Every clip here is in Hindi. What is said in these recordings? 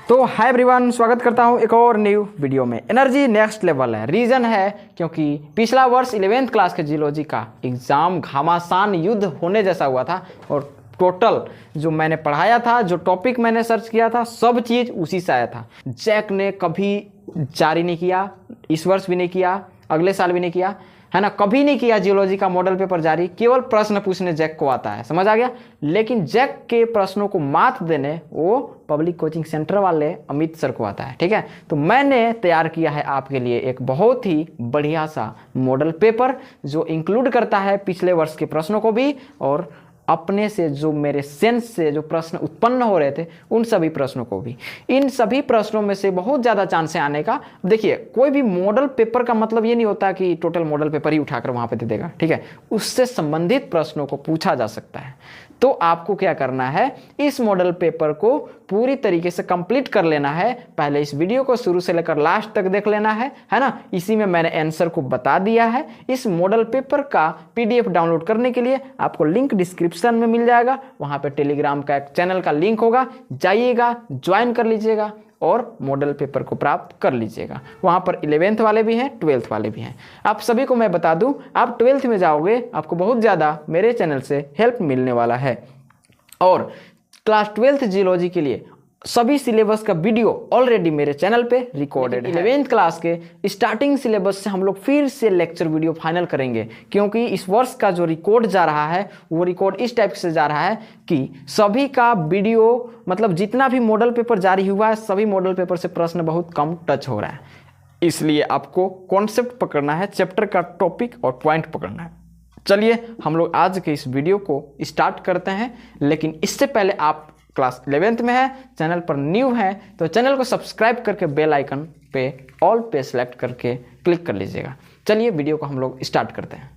तो हाय एवरीवन, स्वागत करता हूं एक और न्यू वीडियो में। एनर्जी नेक्स्ट लेवल है। रीज़न है क्योंकि पिछला वर्ष 11th क्लास के जियोलॉजी का एग्ज़ाम घमासान युद्ध होने जैसा हुआ था और टोटल जो मैंने पढ़ाया था, जो टॉपिक मैंने सर्च किया था, सब चीज़ उसी से आया था। जैक ने कभी जारी नहीं किया, इस वर्ष भी नहीं किया, अगले साल भी नहीं किया, है ना, कभी नहीं किया जियोलॉजी का मॉडल पेपर जारी। केवल प्रश्न पूछने जैक को आता है, समझ आ गया। लेकिन जैक के प्रश्नों को मात देने वो पब्लिक कोचिंग सेंटर वाले अमित सर को आता है, ठीक है। तो मैंने तैयार किया है आपके लिए एक बहुत ही बढ़िया सा मॉडल पेपर जो इंक्लूड करता है पिछले वर्ष के प्रश्नों को भी और अपने से जो मेरे सेंस से जो प्रश्न उत्पन्न हो रहे थे उन सभी प्रश्नों को भी। इन सभी प्रश्नों में से बहुत ज़्यादा चांस है आने का। देखिए, कोई भी मॉडल पेपर का मतलब ये नहीं होता कि टोटल मॉडल पेपर ही उठाकर वहाँ पे दे देगा, ठीक है। उससे संबंधित प्रश्नों को पूछा जा सकता है। तो आपको क्या करना है, इस मॉडल पेपर को पूरी तरीके से कंप्लीट कर लेना है। पहले इस वीडियो को शुरू से लेकर लास्ट तक देख लेना है ना। इसी में मैंने आंसर को बता दिया है। इस मॉडल पेपर का पीडीएफ डाउनलोड करने के लिए आपको लिंक डिस्क्रिप्शन में मिल जाएगा। वहाँ पे टेलीग्राम का एक चैनल का लिंक होगा, जाइएगा, ज्वाइन कर लीजिएगा और मॉडल पेपर को प्राप्त कर लीजिएगा। वहाँ पर 11th वाले भी हैं, 12th वाले भी हैं। आप सभी को मैं बता दूं, आप 12th में जाओगे, आपको बहुत ज़्यादा मेरे चैनल से हेल्प मिलने वाला है। और क्लास 12th जियोलॉजी के लिए सभी सिलेबस का वीडियो ऑलरेडी मेरे चैनल पे रिकॉर्डेड है। 11th क्लास के स्टार्टिंग सिलेबस से हम लोग फिर से लेक्चर वीडियो फाइनल करेंगे, क्योंकि इस वर्ष का जो रिकॉर्ड जा रहा है वो रिकॉर्ड इस टाइप से जा रहा है कि सभी का वीडियो, मतलब जितना भी मॉडल पेपर जारी हुआ है सभी मॉडल पेपर से प्रश्न बहुत कम टच हो रहा है। इसलिए आपको कॉन्सेप्ट पकड़ना है, चैप्टर का टॉपिक और पॉइंट पकड़ना है। चलिए हम लोग आज के इस वीडियो को स्टार्ट करते हैं। लेकिन इससे पहले आप क्लास 11th में है, चैनल पर न्यू है, तो चैनल को सब्सक्राइब करके बेल आइकन पे ऑल पे सेलेक्ट करके क्लिक कर लीजिएगा। चलिए वीडियो को हम लोग स्टार्ट करते हैं।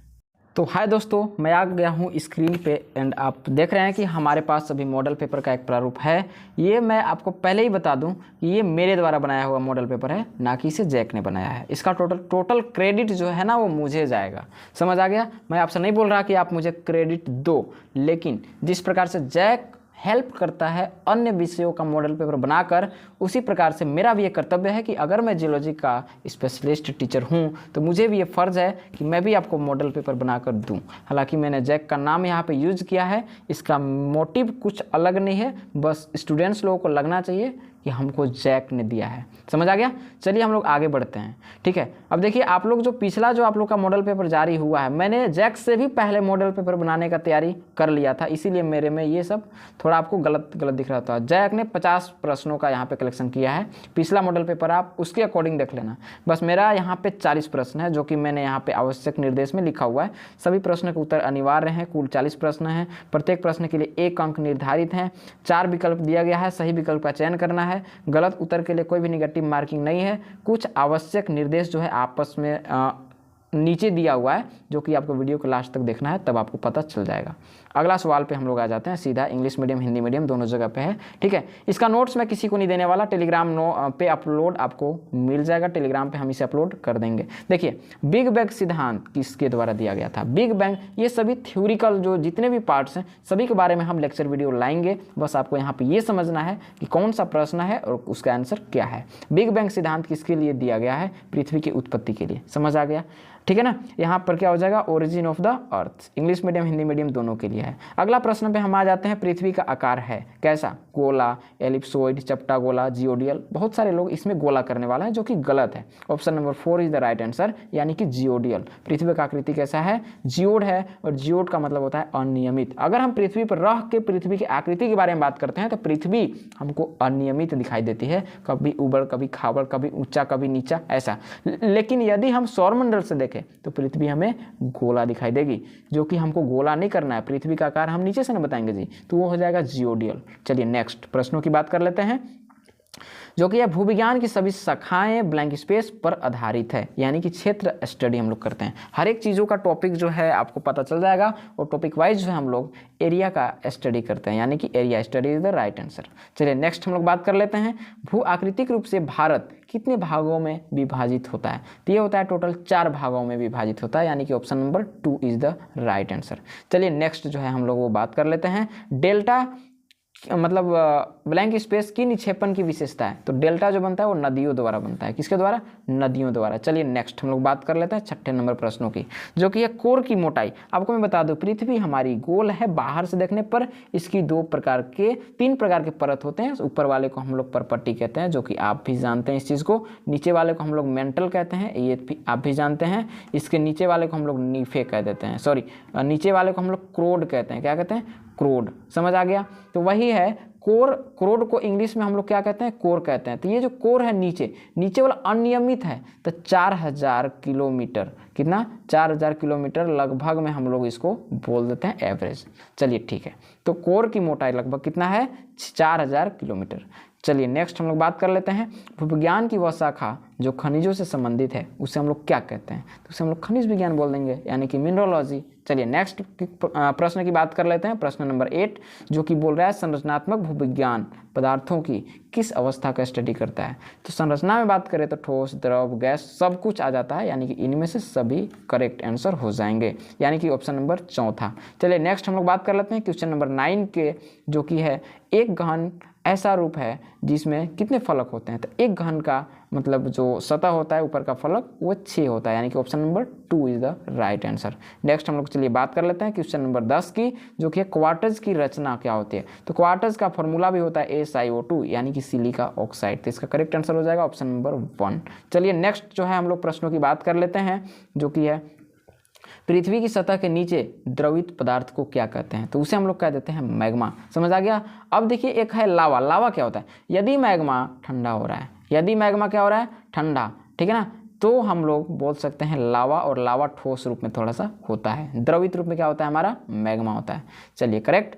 तो हाय दोस्तों, मैं आ गया हूँ स्क्रीन पे एंड आप देख रहे हैं कि हमारे पास अभी मॉडल पेपर का एक प्रारूप है। ये मैं आपको पहले ही बता दूं कि ये मेरे द्वारा बनाया हुआ मॉडल पेपर है, ना कि इसे जैक ने बनाया है। इसका टोटल क्रेडिट जो है ना वो मुझे जाएगा, समझ आ गया। मैं आपसे नहीं बोल रहा कि आप मुझे क्रेडिट दो, लेकिन जिस प्रकार से जैक हेल्प करता है अन्य विषयों का मॉडल पेपर बनाकर, उसी प्रकार से मेरा भी ये कर्तव्य है कि अगर मैं जियोलॉजी का स्पेशलिस्ट टीचर हूँ तो मुझे भी ये फ़र्ज़ है कि मैं भी आपको मॉडल पेपर बनाकर दूँ। हालांकि मैंने जैक का नाम यहाँ पे यूज़ किया है, इसका मोटिव कुछ अलग नहीं है, बस स्टूडेंट्स लोगों को लगना चाहिए कि हमको जैक ने दिया है, समझ आ गया। चलिए हम लोग आगे बढ़ते हैं, ठीक है। अब देखिए, आप लोग जो पिछला जो आप लोग का मॉडल पेपर जारी हुआ है, मैंने जैक से भी पहले मॉडल पेपर बनाने का तैयारी कर लिया था, इसीलिए मेरे में ये सब थोड़ा आपको गलत दिख रहा था। जैक ने 50 प्रश्नों का यहाँ पे कलेक्शन किया है। पिछला मॉडल पेपर आप उसके अकॉर्डिंग देख लेना। बस मेरा यहाँ पे 40 प्रश्न है, जो कि मैंने यहाँ पे आवश्यक निर्देश में लिखा हुआ है। सभी प्रश्न के उत्तर अनिवार्य हैं। कुल 40 प्रश्न हैं। प्रत्येक प्रश्न के लिए 1 अंक निर्धारित है। 4 विकल्प दिया गया है, सही विकल्प का चयन करना है। गलत उत्तर के लिए कोई भी नेगेटिव मार्किंग नहीं है। कुछ आवश्यक निर्देश जो है आपस में नीचे दिया हुआ है, जो कि आपको वीडियो को लास्ट तक देखना है, तब आपको पता चल जाएगा। अगला सवाल पे हम लोग आ जाते हैं सीधा। इंग्लिश मीडियम हिंदी मीडियम दोनों जगह पे है, ठीक है। इसका नोट्स मैं किसी को नहीं देने वाला, टेलीग्राम पे अपलोड आपको मिल जाएगा। टेलीग्राम पे हम इसे अपलोड कर देंगे। देखिए, बिग बैंग सिद्धांत किसके द्वारा दिया गया था, बिग बैंग, ये सभी थ्योरिकल जो जितने भी पार्ट्स हैं सभी के बारे में हम लेक्चर वीडियो लाएंगे। बस आपको यहाँ पे ये समझना है कि कौन सा प्रश्न है और उसका आंसर क्या है। बिग बैंग सिद्धांत किसके लिए दिया गया है, पृथ्वी की उत्पत्ति के लिए, समझ आ गया, ठीक है ना। यहाँ पर क्या हो जाएगा, origin of the earth, English medium Hindi medium दोनों के लिए है। अगला प्रश्न पे हम आ जाते हैं। पृथ्वी का आकार है कैसा, गोला, एलिप्सोइड, चपटा गोला, जियोडियल। बहुत सारे लोग इसमें गोला करने वाला है, जो कि गलत है। Option number 4 is the right answer, यानी कि जियोडियल। पृथ्वी का आकृति कैसा है, जियोड है, और जियोड का मतलब होता है अनियमित। अगर हम पृथ्वी पर रह के पृथ्वी की आकृति के बारे में बात करते हैं तो पृथ्वी हमको अनियमित दिखाई देती है, कभी ऊबड़ कभी खाबड़, कभी ऊंचा कभी नीचा, ऐसा। लेकिन यदि हम सौरमंडल से देखें तो पृथ्वी हमें गोला दिखाई देगी, जो कि हमको गोला नहीं करना है। पृथ्वी का आकार हम नीचे से ना बताएंगे जी, तो वो हो जाएगा जियोडियल। चलिए नेक्स्ट प्रश्नों की बात कर लेते हैं, जो कि यह भूविज्ञान की सभी शाखाएं ब्लैंक स्पेस पर आधारित है, यानी कि क्षेत्र स्टडी हम लोग करते हैं। हर एक चीज़ों का टॉपिक जो है आपको पता चल जाएगा, और टॉपिक वाइज जो है हम लोग एरिया का स्टडी करते हैं, यानी कि area study is the right answer. चलिए नेक्स्ट हम लोग बात कर लेते हैं, भू आकृतिक रूप से भारत कितने भागों में विभाजित होता है। तो ये होता है टोटल 4 भागों में विभाजित होता है, यानी कि option number 2 is the right answer. चलिए नेक्स्ट जो है हम लोग वो बात कर लेते हैं, डेल्टा मतलब ब्लैंक स्पेस की निक्षेपण की विशेषता है। तो डेल्टा जो बनता है वो नदियों द्वारा बनता है। किसके द्वारा? नदियों द्वारा। चलिए नेक्स्ट हम लोग बात कर लेते हैं 6ठे नंबर प्रश्नों की, जो कि है कोर की मोटाई। आपको मैं बता दूं, पृथ्वी हमारी गोल है, बाहर से देखने पर इसकी 3 प्रकार के परत होते हैं। ऊपर वाले को हम लोग परपट्टी कहते हैं, जो कि आप भी जानते हैं इस चीज़ को। नीचे वाले को हम लोग मेंटल कहते हैं, ये भी आप भी जानते हैं। इसके नीचे वाले को हम लोग नीफे कह देते हैं, सॉरी नीचे वाले को हम लोग क्रोड कहते हैं। क्या कहते हैं? क्रोड। समझ आ गया? तो वही है कोर। क्रोड को इंग्लिश में हम लोग क्या कहते हैं? कोर कहते हैं। तो ये जो कोर है नीचे वाला अनियमित है, तो 4000 किलोमीटर, कितना? 4000 किलोमीटर लगभग में हम लोग इसको बोल देते हैं एवरेज। चलिए ठीक है, तो कोर की मोटाई लगभग कितना है? 4000 किलोमीटर। चलिए नेक्स्ट हम लोग बात कर लेते हैं भूविज्ञान की वह शाखा जो खनिजों से संबंधित है, उसे हम लोग क्या कहते हैं? तो उसे हम लोग खनिज विज्ञान बोल देंगे, यानी कि मिनरोलॉजी। चलिए नेक्स्ट प्रश्न की बात कर लेते हैं, प्रश्न नंबर 8, जो कि बोल रहा है संरचनात्मक भूविज्ञान पदार्थों की किस अवस्था का स्टडी करता है। तो संरचना में बात करें तो ठोस, द्रव, गैस सब कुछ आ जाता है, यानी कि इनमें से सभी करेक्ट आंसर हो जाएंगे, यानी कि ऑप्शन नंबर 4। चलिए नेक्स्ट हम लोग बात कर लेते हैं क्वेश्चन नंबर 9 के, जो कि है एक घन ऐसा रूप है जिसमें कितने फलक होते हैं। तो एक घन का मतलब जो सतह होता है ऊपर का फलक वो 6 होता है, यानी कि option number 2 is the right answer. Next हम लोग चलिए बात कर लेते हैं क्वेश्चन नंबर 10 की, जो कि क्वार्टज की रचना क्या होती है। तो क्वार्टज का फॉर्मूला भी होता है SiO2, यानी कि सिलिका ऑक्साइड। तो इसका करेक्ट आंसर हो जाएगा ऑप्शन नंबर 1। चलिए नेक्स्ट जो है हम लोग प्रश्नों की बात कर लेते हैं, जो कि है पृथ्वी की सतह के नीचे द्रवित पदार्थ को क्या कहते हैं। तो उसे हम लोग कह देते हैं मैग्मा। समझ आ गया? अब देखिए एक है लावा। लावा क्या होता है? यदि मैग्मा ठंडा हो रहा है, यदि मैग्मा क्या हो रहा है? ठंडा, ठीक है ना, तो हम लोग बोल सकते हैं लावा। और लावा ठोस रूप में थोड़ा सा होता है, द्रवित रूप में क्या होता है? हमारा मैग्मा होता है। चलिए करेक्ट।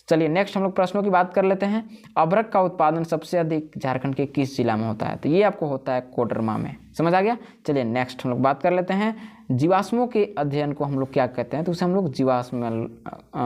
चलिए नेक्स्ट हम लोग प्रश्नों की बात कर लेते हैं। अभ्रक का उत्पादन सबसे अधिक झारखंड के किस जिला में होता है। तो ये आपको होता है कोडरमा में। समझ आ गया? चलिए नेक्स्ट हम लोग बात कर लेते हैं जीवाश्मों के अध्ययन को हम लोग क्या कहते हैं। तो उसे हम लोग जीवाश्म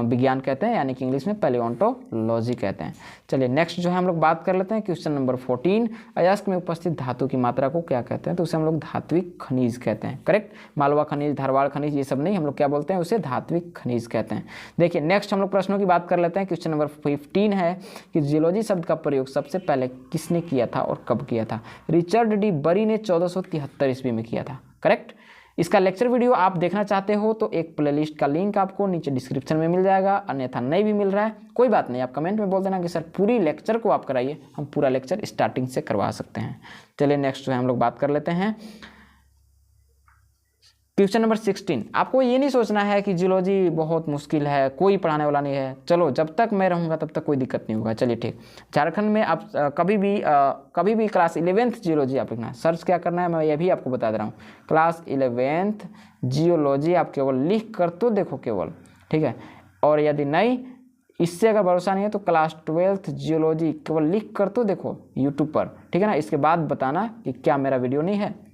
विज्ञान कहते हैं, यानी कि इंग्लिश में पैलियोंटोलॉजी कहते हैं। चलिए नेक्स्ट जो है हम लोग बात कर लेते हैं क्वेश्चन नंबर 14, अयस्क में उपस्थित धातु की मात्रा को क्या कहते हैं। तो उसे हम लोग धात्विक खनिज कहते हैं। करेक्ट? मालवा खनिज, धारवाड़ खनिज, ये सब नहीं, हम लोग क्या बोलते हैं? उसे धात्विक खनिज कहते हैं। देखिए नेक्स्ट हम लोग प्रश्नों की बात कर लेते हैं। क्वेश्चन नंबर 15 है कि जियोलॉजी शब्द का प्रयोग सबसे पहले किसने किया था और कब किया था। रिचर्ड डी बरी ने 1473 ईस्वी में किया था। करेक्ट? इसका लेक्चर वीडियो आप देखना चाहते हो तो एक प्लेलिस्ट का लिंक आपको नीचे डिस्क्रिप्शन में मिल जाएगा, अन्यथा नहीं भी मिल रहा है कोई बात नहीं, आप कमेंट में बोल देना कि सर पूरी लेक्चर को आप कराइए, हम पूरा लेक्चर स्टार्टिंग से करवा सकते हैं। चलिए नेक्स्ट जो है हम लोग बात कर लेते हैं क्वेश्चन नंबर 16। आपको ये नहीं सोचना है कि जियोलॉजी बहुत मुश्किल है, कोई पढ़ाने वाला नहीं है। चलो जब तक मैं रहूँगा तब तक कोई दिक्कत नहीं होगा। चलिए ठीक, झारखंड में आप कभी भी क्लास 11th जियोलॉजी आप लिखना, सर्च क्या करना है मैं ये भी आपको बता दे रहा हूँ। क्लास 11th जियोलॉजी आप केवल लिख कर तो देखो केवल, ठीक है। और यदि नहीं, इससे अगर भरोसा नहीं है तो क्लास 12th जियोलॉजी केवल लिख कर तो देखो यूट्यूब पर, ठीक है ना। इसके बाद बताना कि क्या मेरा वीडियो नहीं है।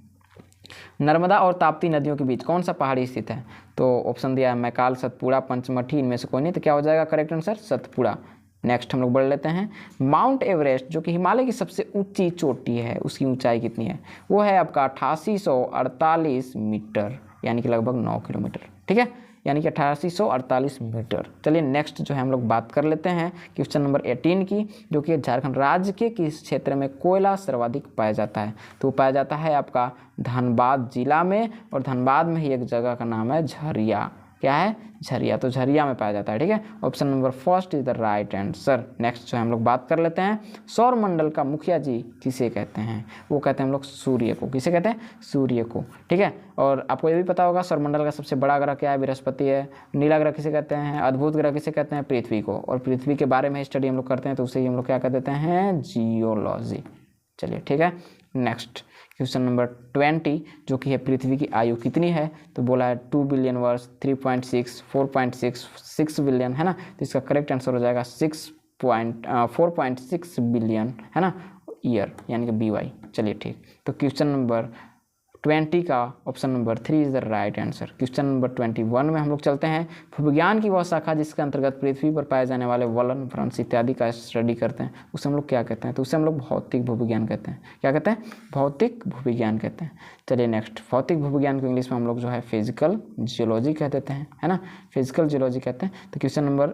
नर्मदा और ताप्ती नदियों के बीच कौन सा पहाड़ी स्थित है। तो ऑप्शन दिया है मैकाल, सतपुड़ा, पंचमठी, इनमें से कोई नहीं। तो क्या हो जाएगा करेक्ट आंसर? सतपुड़ा। नेक्स्ट हम लोग बढ़ लेते हैं। माउंट एवरेस्ट जो कि हिमालय की सबसे ऊंची चोटी है, उसकी ऊंचाई कितनी है। वो है आपका 8848 मीटर, यानी कि लगभग 9 किलोमीटर, ठीक है, यानी कि 8848 मीटर। चलिए नेक्स्ट जो है हम लोग बात कर लेते हैं क्वेश्चन नंबर 18 की, जो कि झारखंड राज्य के किस क्षेत्र में कोयला सर्वाधिक पाया जाता है। तो पाया जाता है आपका धनबाद जिला में, और धनबाद में ही एक जगह का नाम है झरिया। क्या है? झरिया। तो झरिया में पाया जाता है, ठीक है। Option number first is the right answer. Next जो है हम लोग बात कर लेते हैं सौर मंडल का मुखिया जी किसे कहते हैं। वो कहते हैं हम लोग सूर्य को। किसे कहते हैं? सूर्य को, ठीक है। और आपको ये भी पता होगा सौर मंडल का सबसे बड़ा ग्रह क्या है? बृहस्पति है। नीला ग्रह किसे कहते हैं? अद्भुत ग्रह किसे कहते हैं? पृथ्वी को। और पृथ्वी के बारे में स्टडी हम लोग करते हैं तो उसे ही हम लोग क्या कह देते हैं? जियोलॉजी। चलिए ठीक है। नेक्स्ट क्वेश्चन नंबर 20, जो कि है पृथ्वी की आयु कितनी है। तो बोला है 2 बिलियन वर्ष, 3.6, 4.6, 6 बिलियन, है ना। तो इसका करेक्ट आंसर हो जाएगा 4.6 बिलियन, है ना, ईयर, यानी कि BY। चलिए ठीक, तो क्वेश्चन नंबर 20 का option number 3 is the right answer. Question number 21 में हम लोग चलते हैं। भूविज्ञान की वह शाखा जिसके अंतर्गत पृथ्वी पर पाए जाने वाले वलन, भ्रंश इत्यादि का स्टडी करते हैं, उसे हम लोग क्या कहते हैं। तो उसे हम लोग भौतिक भूविज्ञान कहते हैं। क्या कहते हैं? भौतिक भूविज्ञान कहते हैं। चलिए नेक्स्ट, भौतिक भूविज्ञान को इंग्लिश में हम लोग जो है फिजिकल जियोलॉजी कह देते हैं, है ना, फिजिकल जियोलॉजी कहते हैं। तो क्वेश्चन नंबर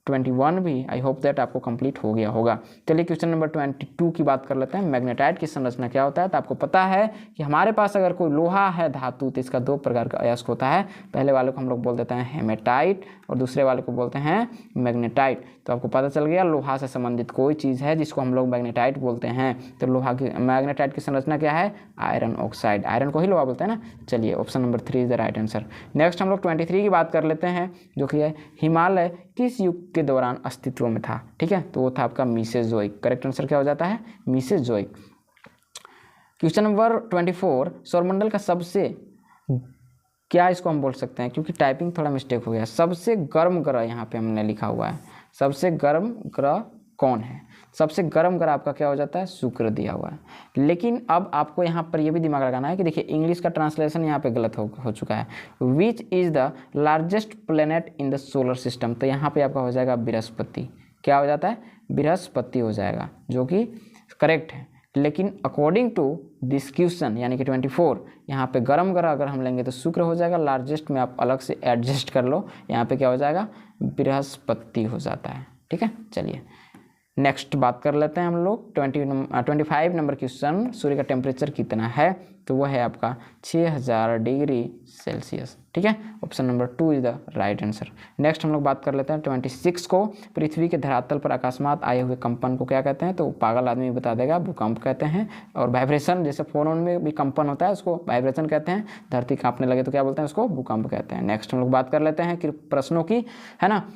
21 भी आई होप दैट आपको कंप्लीट हो गया होगा। चलिए क्वेश्चन नंबर 22 की बात कर लेते हैं। मैग्नेटाइट की संरचना क्या होता है? तो आपको पता है कि हमारे पास अगर कोई लोहा है धातु तो इसका दो प्रकार का अयस्क होता है। पहले वाले को हम लोग बोल देते हैं हेमेटाइट और दूसरे वाले को बोलते हैं मैग्नेटाइट। तो आपको पता चल गया लोहा से संबंधित कोई चीज़ है जिसको हम लोग मैग्नेटाइट बोलते हैं। तो लोहा की मैग्नेटाइट की संरचना क्या है? Iron oxide. आयरन को ही लोहा बोलते हैं ना। चलिए option number 3 is the right answer. Next हम लोग 23 की बात कर लेते हैं जो कि है हिमालय किस युग के दौरान अस्तित्व में था? ठीक है, तो वो था आपका मीसेजोइक। करेक्ट आंसर क्या हो जाता है? मीसेजोइक। क्वेश्चन नंबर 24 सौरमंडल का सबसे, क्या इसको हम बोल सकते हैं क्योंकि टाइपिंग थोड़ा मिस्टेक हो गया, सबसे गर्म ग्रह यहाँ पे हमने लिखा हुआ है। सबसे गर्म ग्रह कौन है? सबसे गर्म ग्रह आपका क्या हो जाता है? शुक्र दिया हुआ है। लेकिन अब आपको यहाँ पर यह भी दिमाग लगाना है कि देखिए इंग्लिश का ट्रांसलेशन यहाँ पे गलत हो चुका है। Which is the largest planet in the solar system? तो यहाँ पे आपका हो जाएगा बृहस्पति। क्या हो जाता है? बृहस्पति हो जाएगा, जो कि करेक्ट है। लेकिन अकॉर्डिंग टू दिस क्वेश्चन यानी कि 24 यहाँ पे गर्म ग्रह अगर हम लेंगे तो शुक्र हो जाएगा। लार्जेस्ट में आप अलग से एडजस्ट कर लो, यहाँ पे क्या हो जाएगा? बृहस्पति हो जाता है। ठीक है, चलिए नेक्स्ट बात कर लेते हैं हम लोग 25 नंबर क्वेश्चन। सूर्य का टेम्परेचर कितना है? तो वो है आपका 6000 डिग्री सेल्सियस। ठीक है, option number 2 is the right answer. Next हम लोग बात कर लेते हैं 26 को। पृथ्वी के धरातल पर अकस्मात आए हुए कंपन को क्या कहते हैं? तो पागल आदमी बता देगा, भूकंप कहते हैं। और वाइब्रेशन, जैसे फोन में भी कंपन होता है उसको वाइब्रेशन कहते हैं। धरती कांपने लगे तो क्या बोलते हैं? उसको भूकंप कहते हैं। नेक्स्ट हम लोग बात कर लेते हैं कि प्रश्नों की, है ना।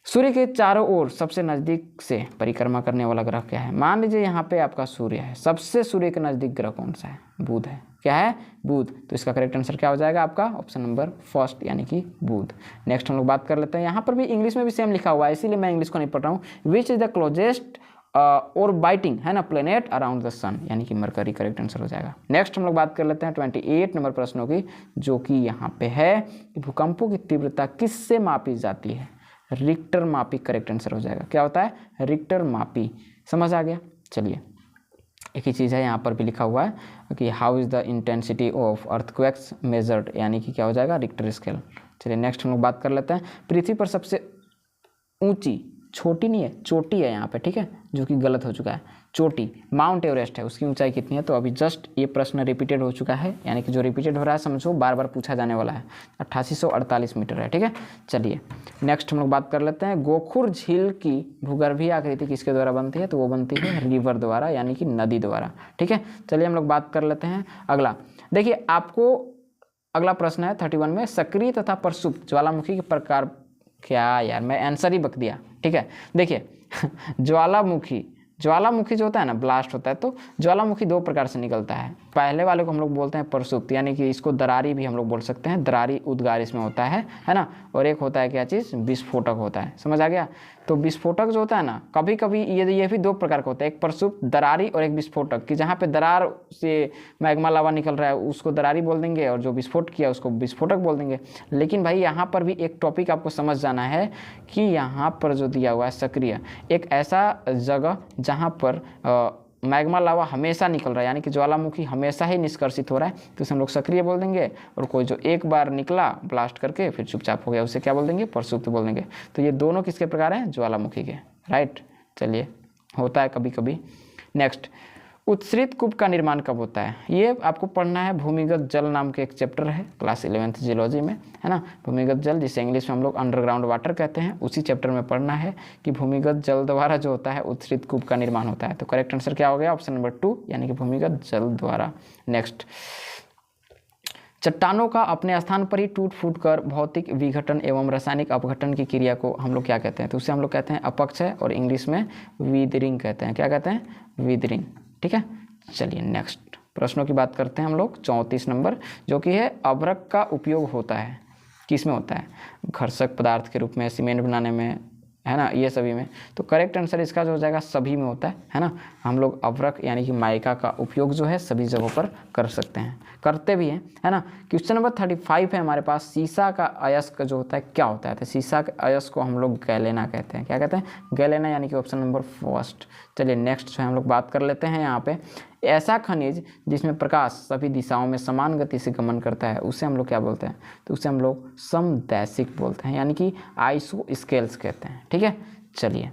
सूर्य के चारों ओर सबसे नज़दीक से परिक्रमा करने वाला ग्रह क्या है? मान लीजिए यहाँ पे आपका सूर्य है, सबसे सूर्य के नज़दीक ग्रह कौन सा है? बुध है। क्या है? बुध। तो इसका करेक्ट आंसर क्या हो जाएगा आपका? ऑप्शन नंबर 1 यानी कि बुध। नेक्स्ट हम लोग बात कर लेते हैं, यहाँ पर भी इंग्लिश में भी सेम लिखा हुआ है इसीलिए मैं इंग्लिश को नहीं पढ़ रहा हूँ। विच इज द क्लोजेस्ट और बाइटिंग, है ना, प्लेनेट अराउंड द सन, यानी कि मरकरी करेक्ट आंसर हो जाएगा। नेक्स्ट हम लोग बात कर लेते हैं 28 नंबर प्रश्नों की, जो कि यहाँ पे है कि भूकंपों की तीव्रता किससे मापी जाती है? रिक्टर मापी करेक्ट आंसर हो जाएगा। क्या होता है? रिक्टर मापी। समझ आ गया? चलिए एक ही चीज़ है यहाँ पर भी लिखा हुआ है कि how is the intensity of earthquakes measured, यानी कि क्या हो जाएगा? Richter scale. चलिए नेक्स्ट हम लोग बात कर लेते हैं पृथ्वी पर सबसे ऊंची, छोटी नहीं है, चोटी है यहाँ पे, ठीक है, जो कि गलत हो चुका है। चोटी माउंट एवरेस्ट है, उसकी ऊंचाई कितनी है? तो अभी जस्ट ये प्रश्न रिपीटेड हो चुका है, यानी कि जो रिपीटेड हो रहा है समझो बार बार पूछा जाने वाला है। 8848 मीटर है। ठीक है, चलिए नेक्स्ट हम लोग बात कर लेते हैं गोखुर झील की भूगर्भीय आकृति किसके द्वारा बनती है? तो वो बनती है रिवर द्वारा, यानी कि नदी द्वारा। ठीक है, चलिए हम लोग बात कर लेते हैं अगला। देखिए आपको अगला प्रश्न है 31 में, सक्रिय तथा प्रसुप्त ज्वालामुखी के प्रकार। क्या यार, मैं आंसर ही बक दिया। ठीक है, देखिए ज्वालामुखी जो होता है ना, ब्लास्ट होता है, तो ज्वालामुखी दो प्रकार से निकलता है। पहले वाले को हम लोग बोलते हैं प्रसुप्त, यानी कि इसको दरारी भी हम लोग बोल सकते हैं, दरारी उद्गार इसमें होता है ना। और एक होता है क्या चीज़? विस्फोटक होता है। समझ आ गया? तो विस्फोटक जो होता है ना, कभी कभी ये भी दो प्रकार का होता है, एक प्रसुप्त दरारी और एक विस्फोटक, कि जहाँ पे दरार से मैग्मा लावा निकल रहा है उसको दरारी बोल देंगे और जो विस्फोट किया उसको विस्फोटक बोल देंगे। लेकिन भाई यहाँ पर भी एक टॉपिक आपको समझ जाना है कि यहाँ पर जो दिया हुआ है सक्रिय, एक ऐसा जगह जहाँ पर मैग्मा लावा हमेशा निकल रहा है, यानी कि ज्वालामुखी हमेशा ही निष्कर्षित हो रहा है, तो उसे हम लोग सक्रिय बोल देंगे। और कोई जो एक बार निकला ब्लास्ट करके फिर चुपचाप हो गया, उसे क्या बोल देंगे? प्रसुप्त बोल देंगे। तो ये दोनों किसके प्रकार हैं? ज्वालामुखी के। राइट, चलिए होता है कभी कभी। नेक्स्ट, उत्सृत कूप का निर्माण कब होता है? ये आपको पढ़ना है, भूमिगत जल नाम के एक चैप्टर है क्लास 11th जियोलॉजी में, है ना। भूमिगत जल, जिसे इंग्लिश में हम लोग अंडरग्राउंड वाटर कहते हैं, उसी चैप्टर में पढ़ना है कि भूमिगत जल द्वारा जो होता है उत्सृत कूप का निर्माण होता है। तो करेक्ट आंसर क्या हो गया? ऑप्शन नंबर 2 यानी कि भूमिगत जल द्वारा। नेक्स्ट, चट्टानों का अपने स्थान पर ही टूट फूट कर भौतिक विघटन एवं रासायनिक अपघटन की क्रिया को हम लोग क्या कहते हैं? तो उसे हम लोग कहते हैं अपक्षय, और इंग्लिश में वीदरिंग कहते हैं। क्या कहते हैं? वीदरिंग। ठीक है, चलिए नेक्स्ट प्रश्नों की बात करते हैं हम लोग 34 नंबर, जो कि है अभ्रक का उपयोग होता है, किस में होता है? घर्षक पदार्थ के रूप में, सीमेंट बनाने में, है ना, ये सभी में। तो करेक्ट आंसर इसका जो हो जाएगा सभी में होता है ना। हम लोग अभ्रक यानी कि माइका का उपयोग जो है सभी जगहों पर कर सकते हैं, करते भी हैं, है ना। क्वेश्चन नंबर 35 है हमारे पास, सीसा का अयस्क जो होता है क्या होता है? तो सीसा के अयस्क को हम लोग गैलेना कहते हैं। क्या कहते हैं? गैलेना, यानी कि ऑप्शन नंबर 1। चलिए नेक्स्ट जो है हम लोग बात कर लेते हैं यहाँ पे ऐसा खनिज जिसमें प्रकाश सभी दिशाओं में समान गति से गमन करता है उसे हम लोग क्या बोलते हैं, तो उसे हम लोग समदैशिक बोलते हैं, यानी कि आइसोस्केल्स कहते हैं। ठीक है, चलिए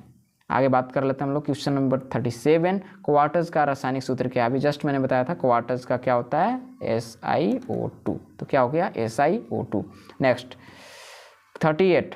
आगे बात कर लेते हैं हम लोग। क्वेश्चन नंबर 37, क्वार्टज का रासायनिक सूत्र क्या है? अभी जस्ट मैंने बताया था क्वार्टज का क्या होता है, SiO2, तो क्या हो गया SiO2। नेक्स्ट 38,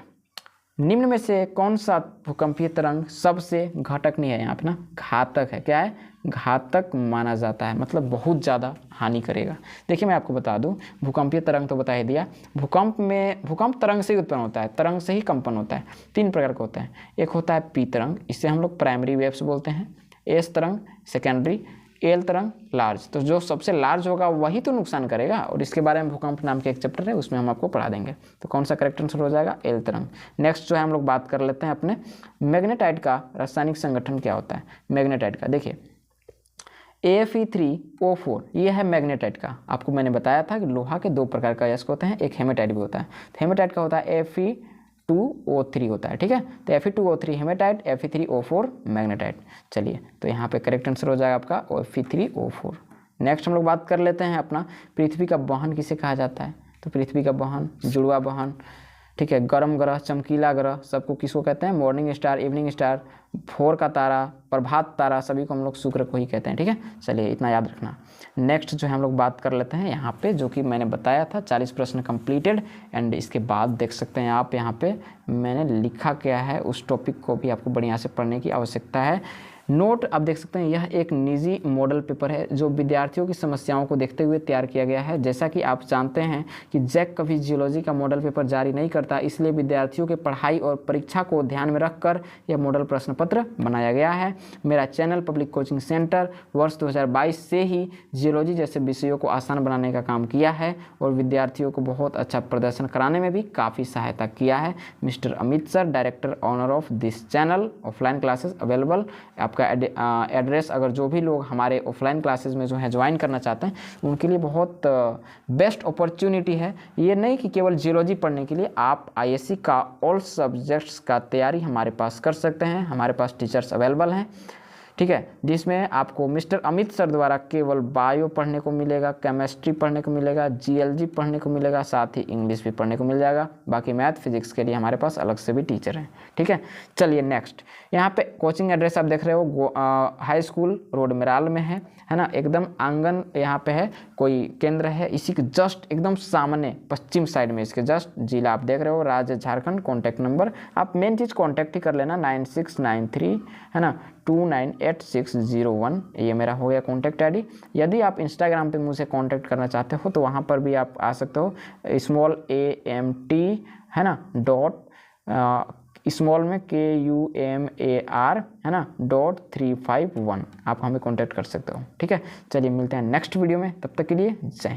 निम्न में से कौन सा भूकंपीय तरंग सबसे घातक नहीं है? यहाँ पे ना घातक है, क्या है, घातक माना जाता है, मतलब बहुत ज़्यादा हानि करेगा। देखिए मैं आपको बता दूं, भूकंपीय तरंग तो बता ही दिया। भूकंप तरंग से ही उत्पन्न होता है, तरंग से ही कंपन होता है। 3 प्रकार का होता है, एक होता है पी तरंग, इसे हम लोग प्राइमरी वेव्स बोलते हैं, एस तरंग सेकेंडरी, एल तरंग लार्ज। तो जो सबसे लार्ज होगा वही तो नुकसान करेगा, और इसके बारे में भूकंप नाम के एक चैप्टर है, उसमें हम आपको पढ़ा देंगे। तो कौन सा करेक्ट आंसर हो जाएगा, एल तरंग। नेक्स्ट जो है हम लोग बात कर लेते हैं अपने मैग्नेटाइट का रासायनिक संगठन क्या होता है। मैग्नेटाइट का देखिए Fe3O4 ये है मैग्नेटाइट का। आपको मैंने बताया था कि लोहा के 2 प्रकार का अयस्क होते हैं, एक हेमेटाइट भी होता है। हेमेटाइट का होता है Fe2O3 होता है। ठीक है, तो Fe2O3 हेमेटाइट, Fe3O4 मैग्नेटाइट। चलिए तो यहाँ पे करेक्ट आंसर हो जाएगा आपका Fe3O4। नेक्स्ट हम लोग बात कर लेते हैं अपना पृथ्वी का वहन किसे कहा जाता है। तो पृथ्वी का वहन, जुड़वा वहन, ठीक है, गर्म ग्रह, चमकीला ग्रह, सबको किसको कहते हैं, मॉर्निंग स्टार, इवनिंग स्टार, भोर का तारा, प्रभात तारा, सभी को हम लोग शुक्र को ही कहते हैं। ठीक है, चलिए इतना याद रखना। नेक्स्ट जो है हम लोग बात कर लेते हैं यहाँ पे, जो कि मैंने बताया था 40 प्रश्न कंप्लीटेड, एंड इसके बाद देख सकते हैं आप यहाँ पे मैंने लिखा क्या है, उस टॉपिक को भी आपको बढ़िया से पढ़ने की आवश्यकता है। नोट आप देख सकते हैं, यह एक निजी मॉडल पेपर है जो विद्यार्थियों की समस्याओं को देखते हुए तैयार किया गया है। जैसा कि आप जानते हैं कि जैक कभी जियोलॉजी का मॉडल पेपर जारी नहीं करता, इसलिए विद्यार्थियों के पढ़ाई और परीक्षा को ध्यान में रखकर यह मॉडल प्रश्न पत्र बनाया गया है। मेरा चैनल पब्लिक कोचिंग सेंटर वर्ष 2022 से ही जियोलॉजी जैसे विषयों को आसान बनाने का काम किया है और विद्यार्थियों को बहुत अच्छा प्रदर्शन कराने में भी काफ़ी सहायता किया है। Mister Amit sir, director owner of this channel, offline classes available. आपका एड्रेस, अगर जो भी लोग हमारे ऑफलाइन क्लासेस में जो है ज्वाइन करना चाहते हैं उनके लिए बहुत बेस्ट अपॉर्चुनिटी है। ये नहीं कि केवल जियोलॉजी पढ़ने के लिए, आप आईएससी का ऑल सब्जेक्ट्स का तैयारी हमारे पास कर सकते हैं। हमारे पास टीचर्स अवेलेबल हैं, ठीक है, जिसमें आपको मिस्टर अमित सर द्वारा केवल बायो पढ़ने को मिलेगा, केमिस्ट्री पढ़ने को मिलेगा, जीएलजी पढ़ने को मिलेगा, साथ ही इंग्लिश भी पढ़ने को मिल जाएगा। बाकी मैथ फिजिक्स के लिए हमारे पास अलग से भी टीचर हैं। ठीक है, चलिए नेक्स्ट, यहाँ पे कोचिंग एड्रेस आप देख रहे हो, हाई स्कूल रोड मिराल में है ना, एकदम आंगन यहाँ पे है, कोई केंद्र है, इसी के जस्ट एकदम सामने पश्चिम साइड में इसके जस्ट जिला आप देख रहे हो राज्य झारखंड। कॉन्टैक्ट नंबर आप मेन चीज़ कॉन्टैक्ट ही कर लेना 9693 है ना 298601, ये मेरा हो गया कॉन्टैक्ट आईडी। यदि आप इंस्टाग्राम पे मुझे कॉन्टैक्ट करना चाहते हो तो वहाँ पर भी आप आ सकते हो, AMT है ना स्मॉल में KUMAR है ना .351 आप हमें कॉन्टैक्ट कर सकते हो। ठीक है, चलिए मिलते हैं नेक्स्ट वीडियो में, तब तक के लिए जय हिंद।